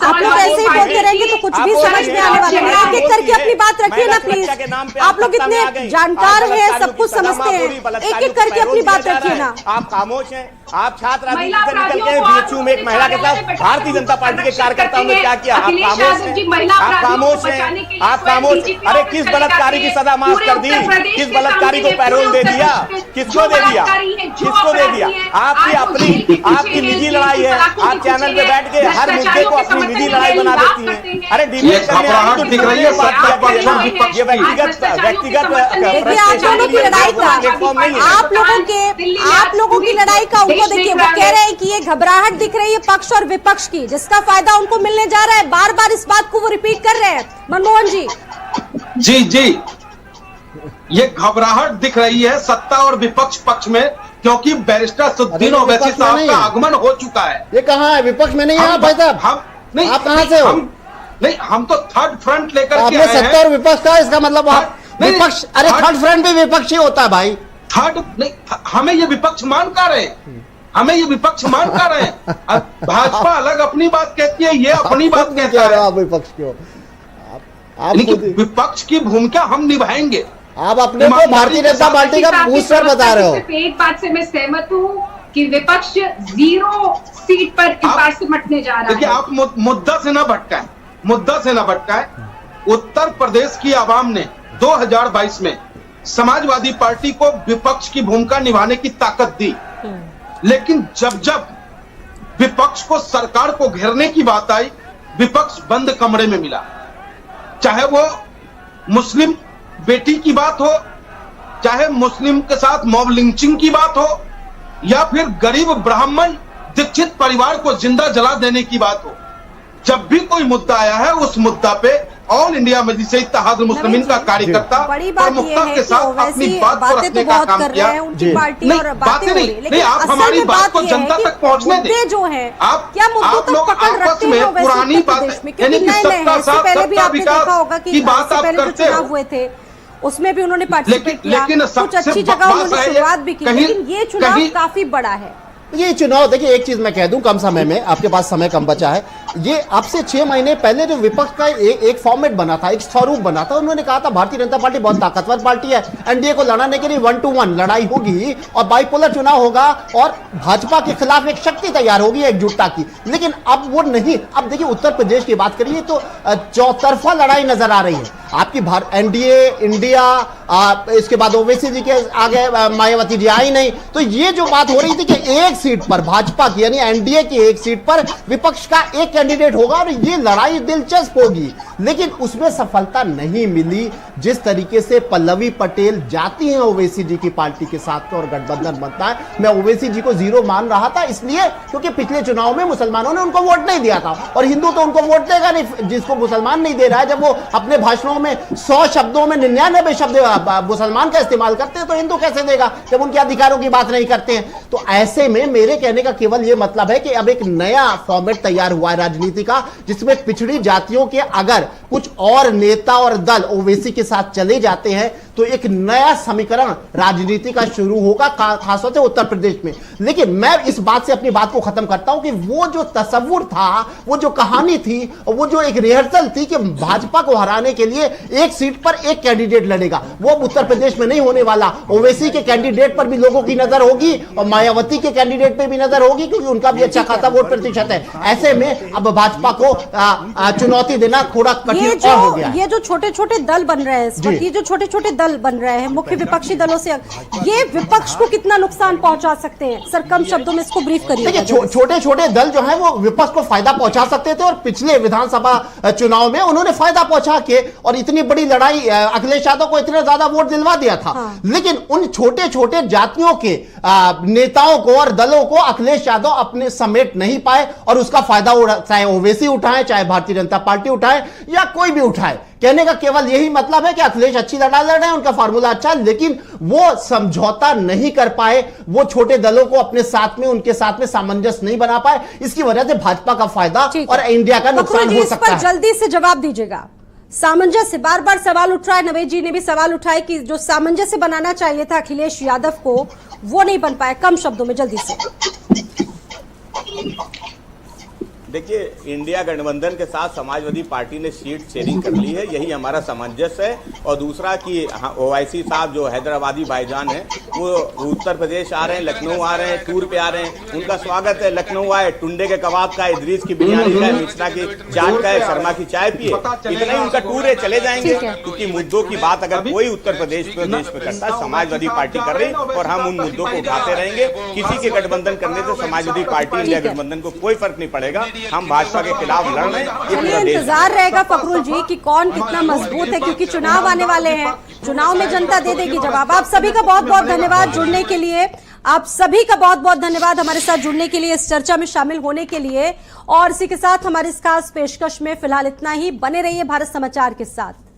आप लोग ऐसे ही बोलते रहेंगे तो कुछ भी समझ में आने वाला नहीं। एक एक करके अपनी बात रखिए ना प्लीज। आप लोग इतने जानकार हैं, सब कुछ समझते हैं, एक एक करके अपनी बात रखिए ना। आप खामोश हैं। आप छात्र राजनीति से निकल के बीएचयू में एक महिला के साथ भारतीय जनता पार्टी के कार्यकर्ताओं ने क्या किया? आप खामोश हैं, आप खामोश हैं, आप खामोश। अरे किस बलात्कारी की सजा माफ कर दी, किस बलात्कारी को पैरोल दे दिया, किसको दे दिया, किसको दे दिया? आपकी निजी लड़ाई है। आप चैनल पे बैठ के हर मुद्दे को अपनी निजी लड़ाई बना देती हैं। अरे डिबेट करने आई तो दिख रही है, ये व्यक्तिगत देखिए आप लोगों की लड़ाई का, आप लोगों की लड़ाई का उनको देखिए, वो कह रहे हैं कि ये घबराहट दिख रही है पक्ष और विपक्ष की, जिसका फायदा उनको मिलने जा रहा है। बार बार इस बात को वो रिपीट कर रहे हैं। मनमोहन जी जी, ये घबराहट दिख रही है सत्ता और विपक्ष पक्ष में, क्योंकि बैरिस्टर सुद्दीन ओवैसी साहब का आगमन हो चुका है। ये कहाँ है? विपक्ष में नहीं है आप भाई साहब? हम नहीं, आप कहाँ से हो? नहीं, हम तो थर्ड फ्रंट लेकर के आपने आए सत्ता हैं। और विपक्ष का, इसका मतलब आप नहीं, विपक्ष, अरे थर्ड- थर्ड फ्रंट भी विपक्ष ही होता है भाई। थर्ड नहीं, हमें ये विपक्ष मान का रहे, हमें ये विपक्ष मान का रहे। अब भाजपा अलग अपनी बात कहती है, ये अपनी बात खुद नहीं कहता कह रहे हो है। आप विपक्ष क्यों? आप लेकिन खुद- विपक्ष की भूमिका हम निभाएंगे। आप अपने को भारतीय जनता पार्टी का बूस्टर बता रहे हो। सिर्फ एक बात से मैं सहमत हूँ कि विपक्ष 0 सीट पर इस बार सिमटने जा रहा देखिए, है। आप मुद्दा से ना भटकाएं, मुद्दा से ना भटकाएं। उत्तर प्रदेश की आवाम ने 2022 में समाजवादी पार्टी को विपक्ष की भूमिका निभाने की ताकत दी, लेकिन जब जब विपक्ष को सरकार को घेरने की बात आई, विपक्ष बंद कमरे में मिला। चाहे वो मुस्लिम बेटी की बात हो, चाहे मुस्लिम के साथ मॉब लिंचिंग की बात हो, या फिर गरीब ब्राह्मण दीक्षित परिवार को जिंदा जला देने की बात हो, जब भी कोई मुद्दा आया है उस मुद्दा पे ऑल इंडिया मजलिस इत्तेहादुल मुस्लिमीन का कार्यकर्ता बड़ी बात ये प्रमुखता है के कि साथ अपनी ओवैसी बात को बातें रखने तो का बहुत काम कर किया। रहे हैं, उनकी जी। पार्टी नहीं, और बातें हो नहीं, रही है। नहीं, लेकिन आप असल हमारी में बात को ये है जनता कि तक पहुंचने दें। मुद्दे जो हैं, आप क्या मुद्दों आप तक लोग पकड़ आपस रखते में हैं ओवैसी पुरानी उत्तर बातें, प्रदेश में? यानी क्योंकि कि नए नए सबका हैं, इससे साथ, पहले भी सबका आपने विकास देखा होगा कि की बात इससे आप पहले जो करते हो। चुनाव हुए थे उसमें भी उन्होंने पार्टिसिपेट किया, लेकिन कुछ सबसे अच्छी जगह बकवास उन्होंने है ये, शुरुआत भी की, कहीं- लेकिन ये चुनाव कहीं- काफी बड़ा है। ये चुनाव, देखिए एक चीज मैं कह दूं, कम समय में, आपके पास समय कम बचा है, ये अब से 6 महीने पहले जो विपक्ष का एक फॉर्मेट बना था, एक स्वरूप बना था, उन्होंने कहा था भारतीय जनता पार्टी बहुत ताकतवर पार्टी है, एनडीए को लड़ाने के लिए 1 to 1 लड़ाई होगी और बाइपोलर चुनाव होगा और भाजपा के खिलाफ एक शक्ति तैयार होगी एकजुटता की। लेकिन अब वो नहीं। अब देखिए उत्तर प्रदेश की बात करिए तो चौतरफा लड़ाई नजर आ रही है आपकी। एनडीए, इंडिया, इसके बाद ओवैसी जी के आगे मायावती जी आई नहीं। तो ये जो बात हो रही थी कि एक सीट पर भाजपा की यानी एनडीए की एक सीट पर विपक्ष का एक कैंडिडेट होगा और ये लड़ाई दिलचस्प होगी, लेकिन उसमें सफलता नहीं मिली। जिस तरीके से पल्लवी पटेल जाती हैं ओवैसी जी की पार्टी के साथ और गठबंधन बनता है, मैं ओवैसी जी को जीरो मान रहा था इसलिए क्योंकि पिछले चुनाव में मुसलमानों ने उनको वोट नहीं दिया था और हिंदू तो उनको वोट देगा नहीं जिसको मुसलमान नहीं दे रहा है। जब वो अपने भाषणों में 100 शब्दों में 99 शब्द मुसलमान का इस्तेमाल करते हैं तो हिंदू कैसे देगा जब उनके अधिकारों की बात नहीं करते हैं। तो ऐसे में मेरे कहने का केवल यह मतलब है कि अब एक नया फॉर्मेट तैयार हुआ है राजनीति का, जिसमें पिछड़ी जातियों के अगर कुछ और नेता और दल ओवैसी के साथ चले जाते हैं तो एक नया समीकरण राजनीति का शुरू होगा, खासतौर से उत्तर प्रदेश में। लेकिन मैं इस बात से अपनी बात को खत्म करता हूं कि वो जो तस्वुर था, वो जो कहानी थी, वो जो एक रिहर्सल थी कि भाजपा को हराने के लिए एक सीट पर एक कैंडिडेट लड़ेगा, वो उत्तर प्रदेश में नहीं होने वाला। ओवैसी के कैंडिडेट पर भी लोगों की नजर होगी और मायावती के कैंडिडेट पे भी नजर होगी क्योंकि उनका भी अच्छा खासा वोट प्रतिशत है। ऐसे में अब भाजपा को चुनौती देना थोड़ा कठिन और हो गया। ये जो छोटे छोटे दल बन रहे हैं, ये जो छोटे छोटे दल बन रहे हैं मुख्य विपक्षी दलों से, ये विपक्ष को कितना नुकसान पहुंचा सकते हैं? सर कम शब्दों में इसको ब्रीफ करिए। देखिए छोटे छोटे दल जो है वो विपक्ष को फायदा पहुंचा सकते थे और पिछले विधानसभा चुनाव में उन्होंने फायदा पहुंचा के और इतनी बड़ी लड़ाई अखिलेश यादव को इतने ज्यादा वोट दिलवा दिया था। हाँ। लेकिन उन छोटे छोटे जातियों के नेताओं को और दलों को अखिलेश यादव अपने समेट नहीं पाए और उसका फायदा चाहे ओवैसी उठाए, चाहे भारतीय जनता पार्टी उठाए या कोई भी उठाए। कहने का केवल यही मतलब है कि अखिलेश अच्छी लड़ाई लड़ रहे हैं, उनका फार्मूला अच्छा, लेकिन वो समझौता नहीं कर पाए, वो छोटे दलों को अपने साथ में, उनके साथ में सामंजस्य नहीं बना पाए। इसकी वजह से भाजपा का फायदा और इंडिया का नुकसान हो सकता है। जल्दी से जवाब दीजिएगा। सामंजस्य, बार बार सवाल उठ रहा है, नवेद जी ने भी सवाल उठाए कि जो सामंजस्य बनाना चाहिए था अखिलेश यादव को, वो नहीं बन पाया। कम शब्दों में जल्दी से। देखिए, इंडिया गठबंधन के साथ समाजवादी पार्टी ने सीट शेयरिंग कर ली है, यही हमारा सामंजस्य है। और दूसरा कि ओवैसी साहब जो हैदराबादी भाईजान हैं वो उत्तर प्रदेश आ रहे हैं, लखनऊ आ रहे हैं, टूर पे आ रहे हैं, उनका स्वागत है। लखनऊ आए, टुंडे के कबाब का, इदरीस की बिरयानी का, मिश्रा की चाट का, शर्मा की चाय पिए, इतना ही उनका टूर है, चले जाएंगे। क्योंकि मुद्दों की बात अगर कोई उत्तर प्रदेश में करता है, समाजवादी पार्टी कर रही और हम उन मुद्दों को उठाते रहेंगे। किसी के गठबंधन करने से समाजवादी पार्टी, इंडिया गठबंधन को कोई फर्क नहीं पड़ेगा। हम भाजपा के खिलाफ लड़ रहे हैं। इंतजार रहेगा फखरुल जी कि कौन कितना मजबूत है, क्योंकि चुनाव आने वाले हैं, चुनाव में जनता दे देगी जवाब। आप सभी का बहुत बहुत धन्यवाद जुड़ने के लिए, आप सभी का बहुत बहुत धन्यवाद हमारे साथ जुड़ने के लिए, इस चर्चा में शामिल होने के लिए। और इसी के साथ हमारी इस खास पेशकश में फिलहाल इतना ही। बने रहिए भारत समाचार के साथ।